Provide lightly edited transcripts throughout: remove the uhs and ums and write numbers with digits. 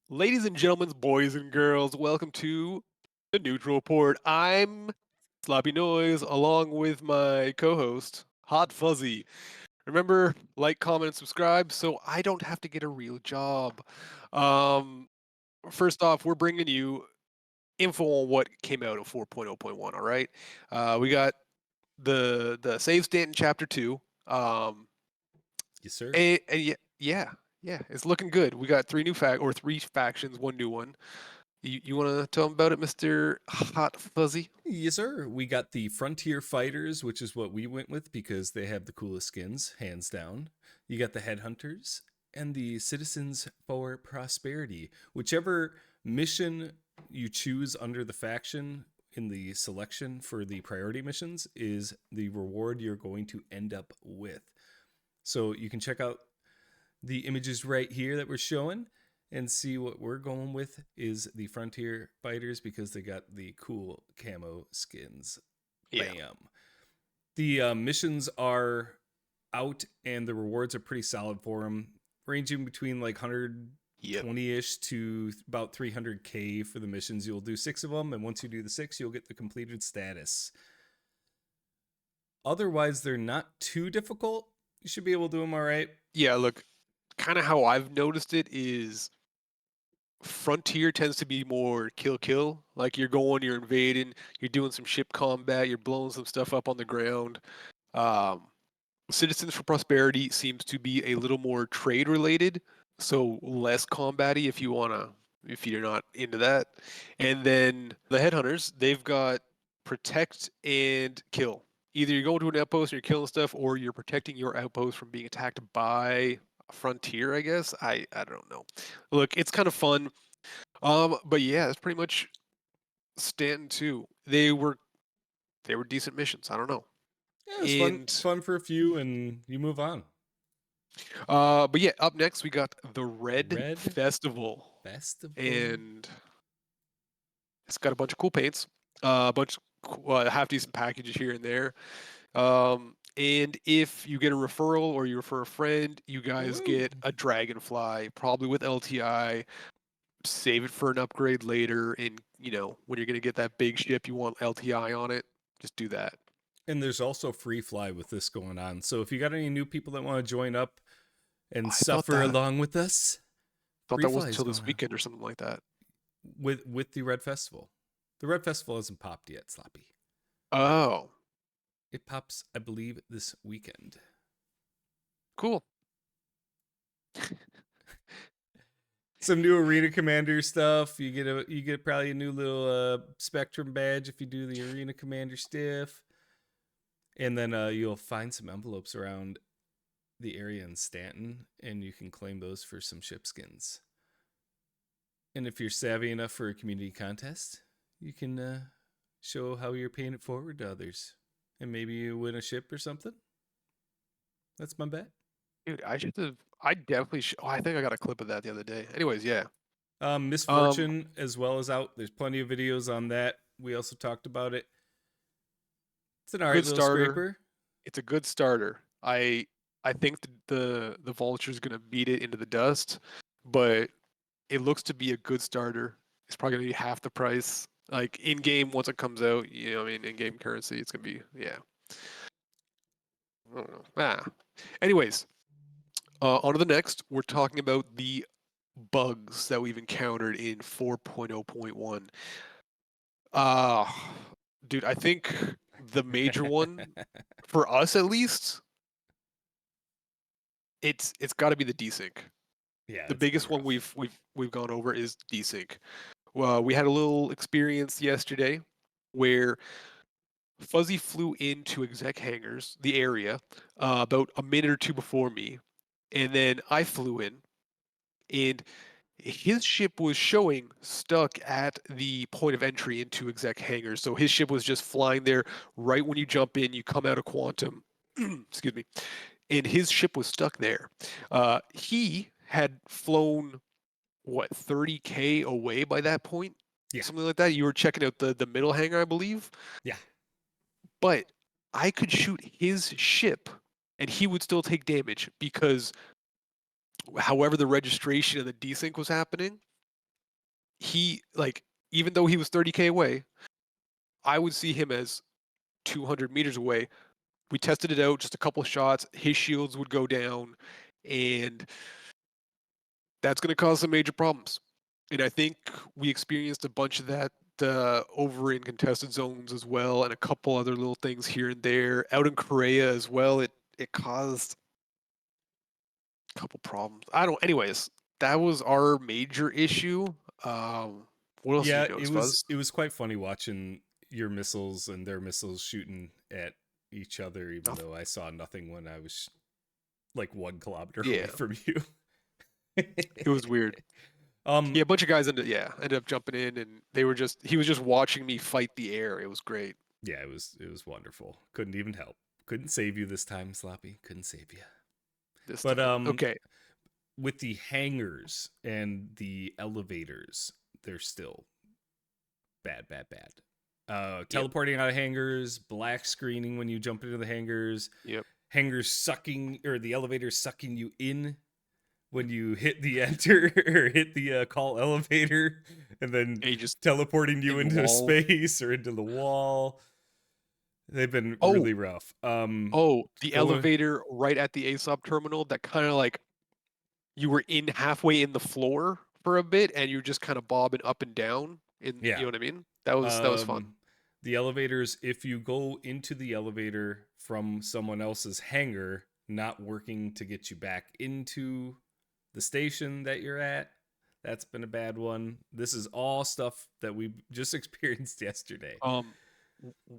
Ladies and gentlemen, boys and girls, welcome to the Neutral Report. I'm Sloppy Noise, along with my co-host, Hot Fuzzy. Remember, like, comment, and subscribe, so I don't have to get a real job. Um, First off, we're bringing you info on what came out of 4.0.1. All right, we got the save state in Chapter 2. Um, Yes, sir. and yeah, it's looking good. We got three factions, one new one. You want to tell them about it, Mister Hot Fuzzy? Yes, sir. We got the Frontier Fighters, which is what we went with because they have the coolest skins, hands down. You got the Headhunters and the Citizens for Prosperity. Whichever mission you choose under the faction in the selection for the priority missions is the reward you're going to end up with. So you can check out the images right here that we're showing and see what we're going with is the Frontier Fighters because they got the cool camo skins. Yeah. Bam. The missions are out and the rewards are pretty solid for them, ranging between like Yep. 120-ish to about 300k for the missions. You'll do 6 of them, and once you do the 6, you'll get the completed status. Otherwise, they're not too difficult. You should be able to do them all right. Yeah. Look, kind of how I've noticed it is Frontier tends to be more kill. Like you're invading, you're doing some ship combat, you're blowing some stuff up on the ground. Um, Citizens for Prosperity seems to be a little more trade related, so less combat-y if you're not into that. And then the Headhunters, they've got protect and kill. Either you're going to an outpost and you're killing stuff, or you're protecting your outpost from being attacked by a frontier, I guess. I don't know. Look, it's kind of fun. But yeah, it's pretty much Stanton too. They were decent missions. I don't know. Yeah, it's fun, And fun for a few, and you move on. But yeah, up next we got the Red Red Festival, Festival. and it's got a bunch of cool paints, a bunch of half decent packages here and there. And if you get a referral or you refer a friend, you guys Woo! get a Dragonfly, probably with LTI. Save it for an upgrade later, and when you're gonna get that big ship, you want LTI on it. Just do that. And there's also free fly with this going on. So if you got any new people that want to join up and I thought suffer that along with us, thought free that fly wasn't is until going this on weekend or something like that. with the Red Festival. The Red Festival hasn't popped yet, Sloppy. Oh, It pops, I believe, this weekend. cool. Some new Arena Commander stuff. You get probably a new little Spectrum badge if you do the Arena Commander stiff. And then you'll find some envelopes around the area in Stanton, and you can claim those for some ship skins. And if you're savvy enough for a community contest, you can show how you're paying it forward to others, and maybe you win a ship or something. That's my bet. Dude, I should have. I definitely should. Oh, I think I got a clip of that the other day. Anyways, yeah. Um, Misfortune as well as out. There's plenty of videos on that. We also talked about it. It's an alright good little starter. scraper. It's a good starter. I think the vulture's gonna beat it into the dust, but it looks to be a good starter. It's probably gonna be half the price. Like in game once it comes out, I mean, in game currency, it's gonna be yeah. I don't know. Anyways, on to the next. We're talking about the bugs that we've encountered in 4.0.1. Uh, dude, I think the major one for us at least, it's got to be the desync. Yeah, The it's pretty biggest one rough. we've gone over is desync. Well, we had a little experience yesterday where Fuzzy flew into exec hangars, the area, about a minute or two before me, and then I flew in, and his ship was showing stuck at the point of entry into exec hangars. So his ship was just flying there right when you jump in, you come out of quantum. Excuse me. And his ship was stuck there. He had flown what 30K away by that point, Yeah, something like that. You were checking out the middle hangar, I believe. yeah. But I could shoot his ship, and he would still take damage because however the registration of the desync was happening, he like even though he was 30K away, I would see him as 200 meters away. We tested it out, just a couple shots. His shields would go down, and that's going to cause some major problems. And I think we experienced a bunch of that over in contested zones as well, and a couple other little things here and there. Out in Korea as well, it caused a couple problems. I don't. Anyways, that was our major issue. What else did Yeah, you notice, Fuzz? it was quite funny watching your missiles and their missiles shooting at each other, even Nothing. though I saw nothing when I was like 1 kilometer away Yeah, from you. it was weird. um, Yeah, a bunch of guys ended up jumping in, and he was just watching me fight the air. It was great yeah, it was wonderful. Couldn't even help. Couldn't save you this time, Sloppy. Couldn't save you. this But time. Okay. with the hangars and the elevators, they're still bad, bad, bad. Yep. Teleporting out of hangars, black screening when you jump into the hangars, Yep. hangars sucking or the elevators sucking you in when you hit the enter or hit the call elevator, and then And you just teleporting you in the into wall. space or into the wall. They've been Oh, really rough. the Going elevator right at the ASOP terminal that kind of like you were in halfway in the floor for a bit, and you're just kind of bobbing up and down. You yeah. know what I mean? That was fun. Um, the elevators, if you go into the elevator from someone else's hangar, not working to get you back into the station that you're at, that's been a bad one. This is all stuff that we just experienced yesterday. Um,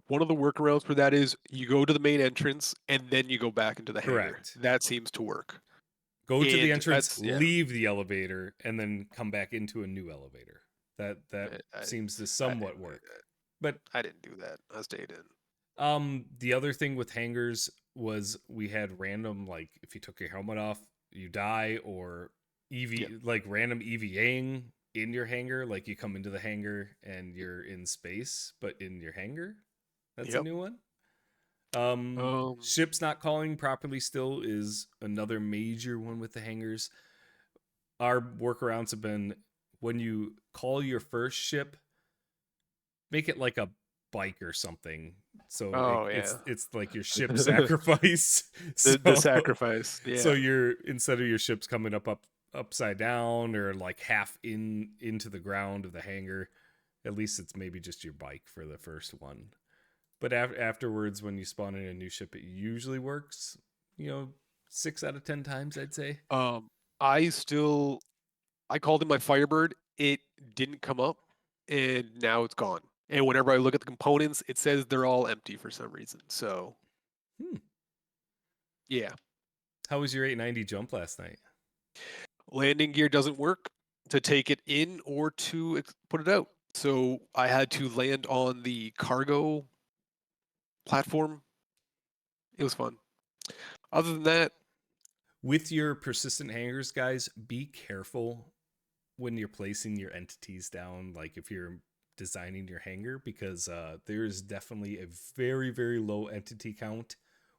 One of the workarounds for that is you go to the main entrance and then you go back into the hangar. Correct. That seems to work. Go to the And entrance, that's yeah. leave the elevator, and then come back into a new elevator. That I didn't seems to I somewhat didn't do work. that. But I didn't do that. I stayed in. the other thing with hangars was we had random, like if you took your helmet off, you die, or Yep. like random EVAing in your hangar, like you come into the hangar and you're in space, but in your hangar. That's a Yep. new one. Um. Ships not calling properly still is another major one with the hangars. Our workarounds have been when you call your first ship, make it like a bike or something. So Oh yeah. it's like your ship sacrifice. The So sacrifice. so Yeah. you're instead of your ships coming up upside down or like half into the ground of the hangar, at least it's maybe just your bike for the first one. But afterwards, when you spawn in a new ship, it usually works. You know, 6 out of 10 times, I'd say. Um. I still I called it my Firebird. It didn't come up, and now it's gone. And whenever I look at the components, it says they're all empty for some reason. So Hmm. yeah, How was your 890 jump last night? landing gear doesn't work to take it in or to put it out. So I had to land on the cargo platform. It was fun. Other than that, With your persistent hangers, guys, be careful when you're placing your entities down, like if you're designing your hanger, because there is definitely a very, very low entity count.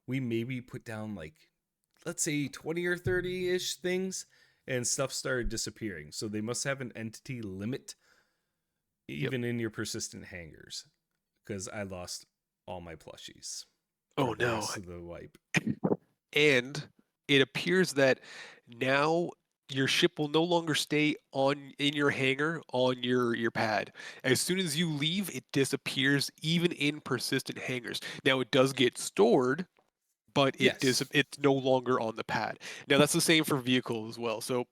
We maybe put down like, let's say 20 or 30 ish things, and stuff started disappearing. So they must have an entity limit yep. even in your persistent hangers, because I lost all my plushies for Oh the no. rest of the wipe. And it appears that now your ship will no longer stay on in your hangar on your pad. As soon as you leave, it disappears even in persistent hangars. Now it does get stored, but Yes. it's no longer on the pad. Now that's the same for vehicles as well. So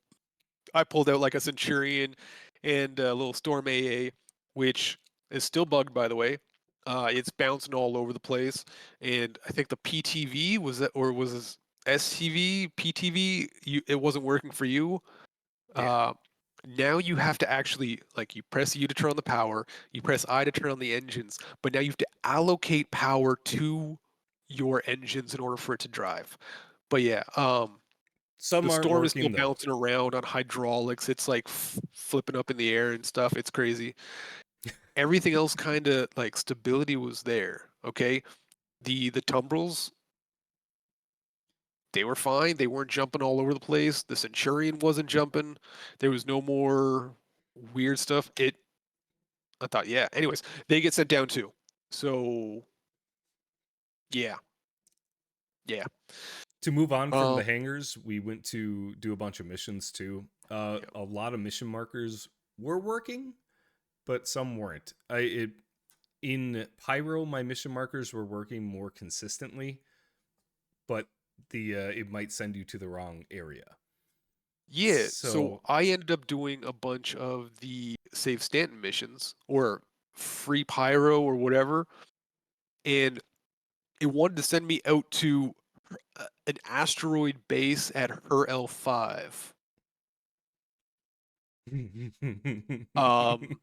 I pulled out like a Centurion and a little Storm AA, which is still bugged, by the way. It's bouncing all over the place, and I think the PTV was that, or was this STV, PTV? It wasn't working for you. Yeah. Uh, Now you have to actually like you press U to turn on the power, you press I to turn on the engines, but now you have to allocate power to your engines in order for it to drive. But yeah, Some the aren't storm is still working though. bouncing around on hydraulics. It's like flipping up in the air and stuff. It's crazy. Everything else kind of like stability was there. Okay, the tumbrils they were fine. They weren't jumping all over the place. The Centurion wasn't jumping. There was no more. weird stuff. I thought, yeah. Anyways, they get sent down too. So yeah, yeah. To move on from the Um, hangars, we went to do a bunch of missions too. yeah, A lot of mission markers were working, but some weren't. In Pyro, my mission markers were working more consistently, but the it might send you to the wrong area. yeah. So So I ended up doing a bunch of the save Stanton missions or free pyro or whatever, and it wanted to send me out to an asteroid base at Her L5. Um,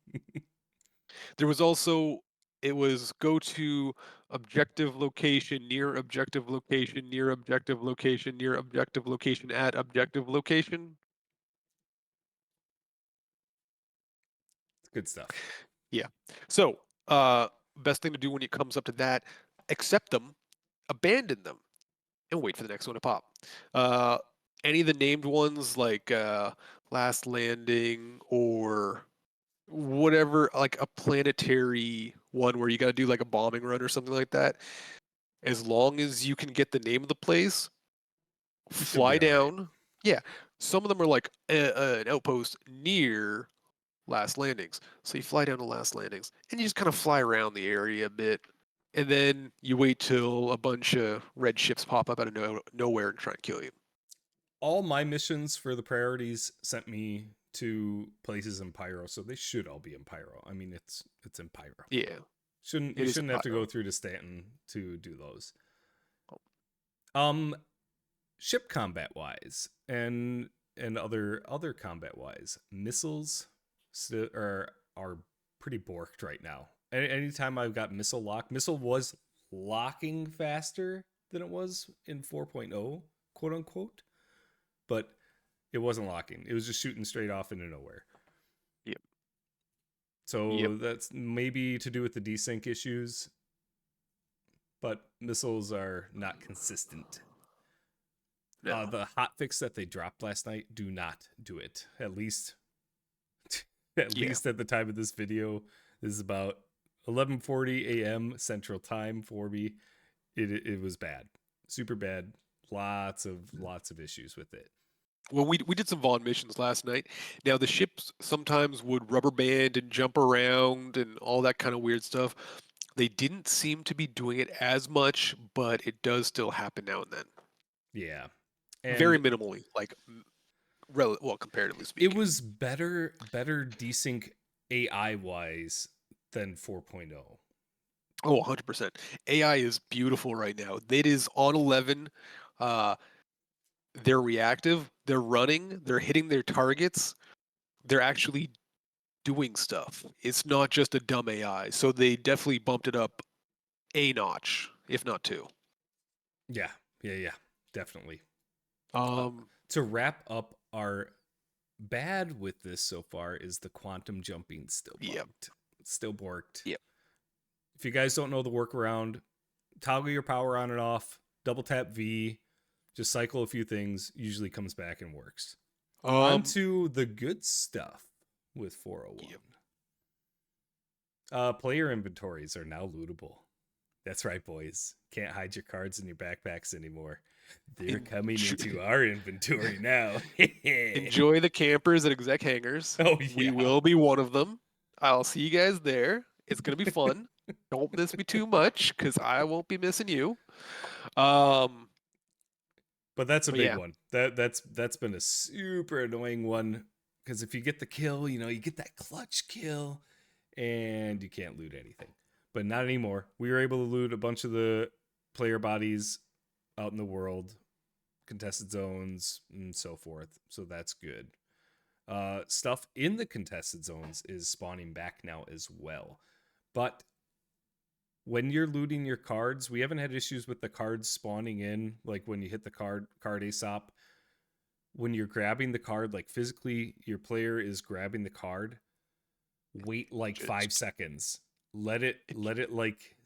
there was also it was go to objective location near objective location near objective location near objective location at objective location. good stuff. Yeah. So, uh, best thing to do when it comes up to that, accept them, abandon them, and wait for the next one to pop. Uh, any of the named ones like Last Landing or whatever, like a planetary one where you got to do like a bombing run or something like that. As long as you can get the name of the place, You should be fly all right. down. Yeah, some of them are like an outpost near Last Landings. So you fly down to Last Landings and you just kind of fly around the area a bit. And then you wait till a bunch of red ships pop up out of nowhere and try and kill you. All my missions for the priorities sent me to places in Pyro, so they should all be in Pyro. I mean, it's in Pyro. Yeah, Shouldn't it you is a shouldn't have to go pyro. through to Stanton to do those. Oh, Um, Ship combat wise and other combat wise, missiles are pretty borked right now. Anytime I've got missile lock, missile was locking faster than it was in 4.0, quote unquote, but it wasn't locking. It was just shooting straight off into nowhere. yep, yep. So that's maybe to do with the desync issues, but missiles are not consistent. No. The hot fix that they dropped last night, do not do it. At least, at Yeah. least at the time of this video, this is about 11:40 a.m. Central Time for me. It was bad, super bad. Lots of issues with it. Well, we did some Vaughn missions last night. Now the ships sometimes would rubber band and jump around and all that kind of weird stuff. They didn't seem to be doing it as much, but it does still happen now and then. Yeah, Very and minimally, like well, comparatively it speaking. was better desync AI wise than 4.0. Oh, 100%. AI is beautiful right now. It is on 11. Uh, they're reactive. They're running. They're hitting their targets. They're actually doing stuff. It's not just a dumb AI. So they definitely bumped it up a notch, if not two. Yeah, yeah, definitely. Uh, Um, to wrap up our bad with this so far is the quantum jumping still yep, bugged, still borked. yep. If you guys don't know the workaround, toggle your power on and off, double tap V, just cycle a few things, usually comes back and works. On Um, to the good stuff with 401. yep. Player inventories are now lootable. That's right, boys. Can't hide your cards in your backpacks anymore. They're coming Enjoy, into our inventory now. enjoy the campers at exec hangars. Oh, We yeah. will be one of them. I'll see you guys there. It's gonna be fun. Don't miss me too much, cause I won't be missing you. Um, But that's a but big yeah, one. That's been a super annoying one because if you get the kill, you get that clutch kill and you can't loot anything. But not anymore. We were able to loot a bunch of the player bodies out in the world, contested zones, and so forth. So that's good. Stuff in the contested zones is spawning back now as well. But when you're looting your cards, we haven't had issues with the cards spawning in, like when you hit the card ASOP. When you're grabbing the card, like physically, your player is grabbing the card. Wait like five just seconds. Let it like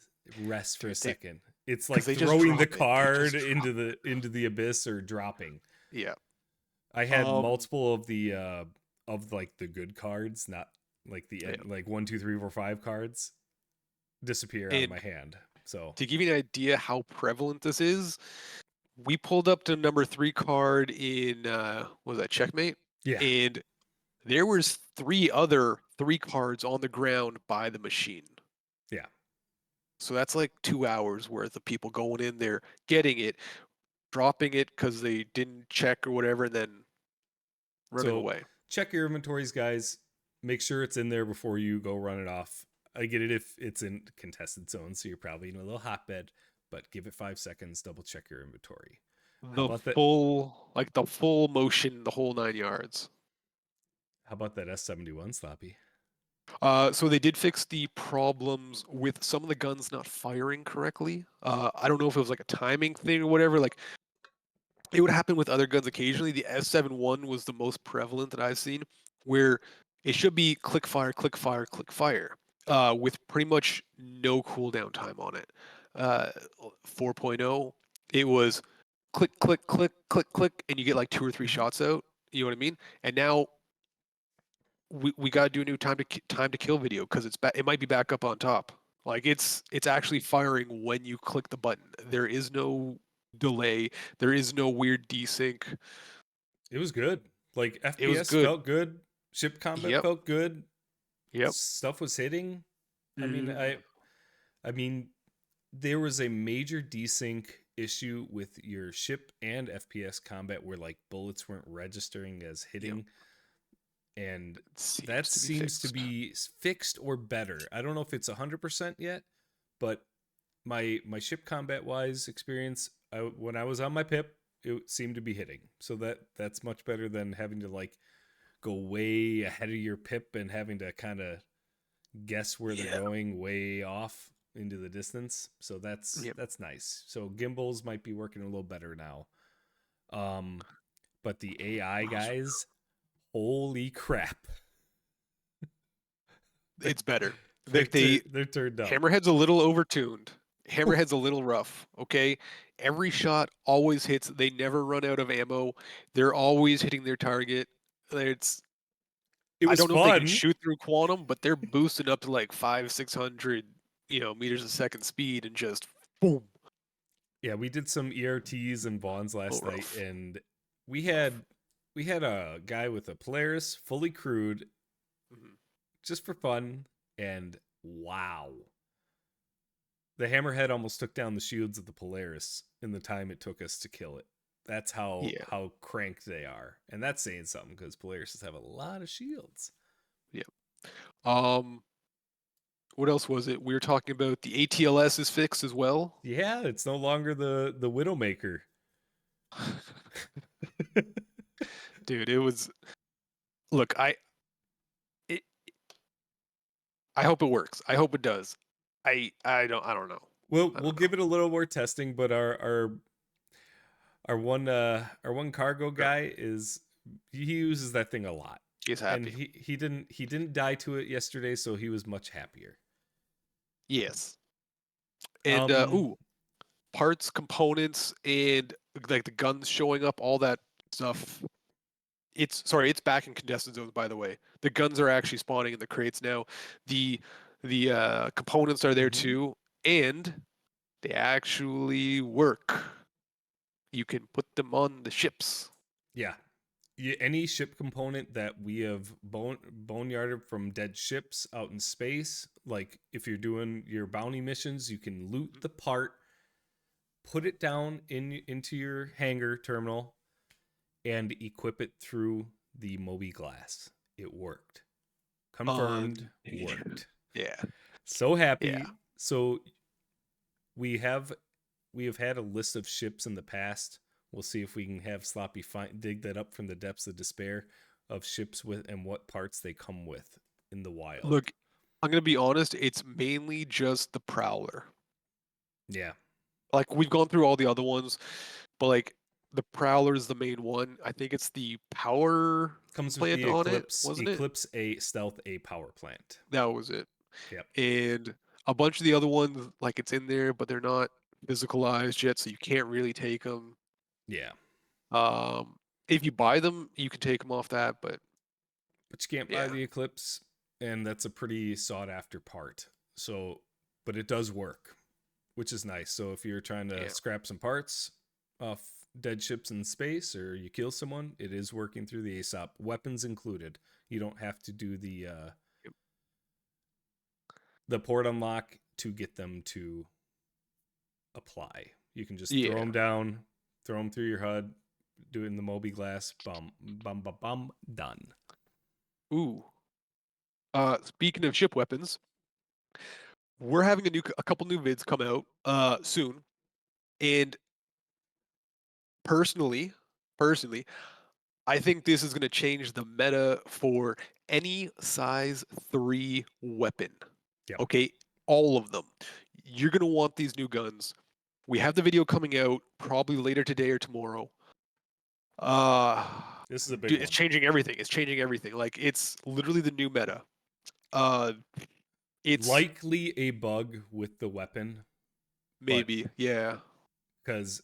rest for a dude, they second. It's because like they just throwing the drop it. They card just drop it. into the abyss or dropping. Yeah. I had Um, multiple of the of like the good cards, not like the Yeah. end, like 1, 2, 3, 4, 5 cards disappear out of my And hand. So to give you an idea how prevalent this is, we pulled up to number 3 card in what was that, Checkmate? yeah, And there was 3 other 3 cards on the ground by the machine. yeah. So that's like 2 hours worth of people going in there, getting it, dropping it because they didn't check or whatever, and then running So away. check your inventories, guys. Make sure it's in there before you go run it off. I get it if it's in contested zones, so you're probably in a little hotbed, but give it 5 seconds, double check your inventory. How The about that? full motion, the whole 9 yards. How about that S71 sloppy? So they did fix the problems with some of the guns not firing correctly. I don't know if it was like a timing thing or whatever. Like it would happen with other guns occasionally. The S71 was the most prevalent that I've seen, where it should be click fire, click fire, click fire, with pretty much no cooldown time on it. Uh, 4.0, it was click, click, click, click, click, and you get like 2 or 3 Mhm. shots out. You know what I mean? And now we got to do a new time to kill video because it might be back up on top. Like it's actually firing when you click the button. There is no delay. There is no weird desync. It was good. Like It was FPS good. felt good, ship combat Yep. felt good, Yep. stuff was hitting. I mean, Hmm. I mean, there was a major desync issue with your ship and FPS combat where like bullets weren't registering as Yep. hitting, and It that seems to be seems to fixed. be fixed or better. I don't know if it's 100% yet, but my ship combat wise experience, when I was on my pip, it seemed to be hitting. So that's much better than having to like go way ahead of your pip and having to kind of guess where they're Yeah. going way off into the distance. So Yep. that's nice. So gimbals might be working a little better now. Um, but the AI Mouse. guys, holy crap, they're It's better. They they're turned up. Hammerhead's a little overtuned. Hammerhead's a little rough. Okay, every shot always hits. They never run out of ammo. They're always hitting their target. It's It I was don't know if they can fun. shoot through quantum, but they're boosting up to like 500, 600, meters a second speed and just boom. Yeah, we did some ERTs and Vaughns A last little night, rough. and we Rough. had we had a guy with a Polaris fully crewed Mhm. just for fun, and wow, the Hammerhead almost took down the shields of the Polaris in the time it took us to kill it. That's Yeah. how cranked they are, and that's saying something because Polarises have a lot of shields. Yeah. Um. What else was it? We were talking about the ATLS is fixed as well. Yeah, it's no longer the Widowmaker. Dude, it was. Look, it, I hope it works. I hope it does. I don't know. I We'll don't give know. it a little more testing, but our one cargo No, guy is he uses that thing a lot, he's and happy. he didn't die to it yesterday, so he was much happier. Yes. And Um, parts, components, and like the guns showing up, all that stuff. It's back in contested zones, by the way. The guns are actually spawning in the crates now. The components are there mhm. too, and they actually work. You can put them on the ships. Yeah, any ship component that we have boneyarded from dead ships out in space, like if you're doing your bounty missions, you can loot Mhm. the part, put it down into your hangar terminal, and equip it through the Moby glass. It worked. Confirmed, On worked. yeah, So yeah. happy. So we have we have had a list of ships in the past. We'll see if we can have Sloppy dig that up from the depths of despair of ships with and what parts they come with in the wild. Look, I'm gonna be honest. It's mainly just the Prowler. Yeah, Like we've gone through all the other ones, but like the Prowler is the main one. I think it's the power comes with plant the on it, Eclipse. wasn't it? Eclipse a stealth a power plant. That was it. Yep. And a bunch of the other ones, like it's in there, but they're not physicalized yet, so you can't really take them. Yeah. If you buy them, you can take them off that, but but you can't buy Yeah. the Eclipse, and that's a pretty sought after part. So, but it does work, which is nice. So if you're trying to Yeah. scrap some parts off dead ships in space, or you kill someone, it is working through the ASOP, weapons included. You don't have to do Yep. the port unlock to get them to apply. You can just throw Yeah. them down, throw them through your HUD, do it in the Moby glass, bum, bum, bum, bum, done. Ooh. Speaking of ship weapons, we're having a couple new vids come out soon, and personally, personally, I think this is going to change the meta for any size 3 weapon. Yep. Okay, all of them. You're going to want these new guns. We have the video coming out probably later today or tomorrow. Uh This is a big Dude, it's one. changing everything. It's changing everything. Like it's literally the new meta. Uh it's Likely a bug with the weapon, but maybe, yeah. because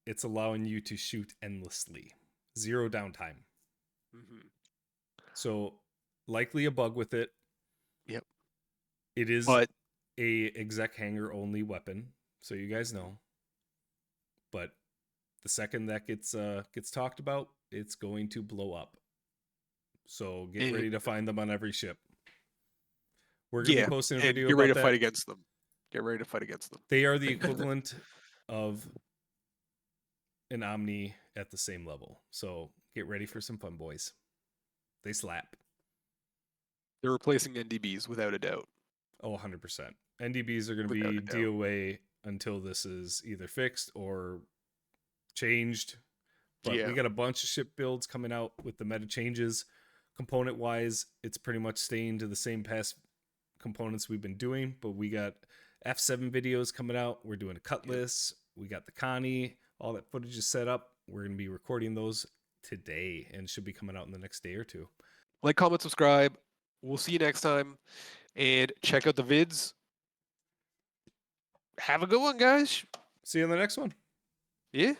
it's allowing you to shoot endlessly, zero downtime. Hmm. So likely a bug with it. Yep. It is But a exec hanger only weapon, so you guys mhm, know. But the second that gets talked about, it's going to blow up. So get ready to and find them on every ship. We're gonna be yeah, posting a and video get ready about to fight that. against them. Get ready to fight against them. They are the equivalent of an Omni at the same level. So get ready for some fun, boys. They slap. They're replacing NDBs without a doubt. Oh, 100%. NDBs are going to Without be a doubt. DOA until this is either fixed or changed. But we Yeah. got a bunch of ship builds coming out with the meta changes. Component wise, it's pretty much staying to the same past components we've been doing, but we got F7 videos coming out. We're doing a Yep. Cutlass. We got the Connie. All that footage is set up. We're going to be recording those today and should be coming out in the next day or two. Like, comment, subscribe. We'll see you next time. And check out the vids. Have a good one, guys. See you in the next one. Yeah.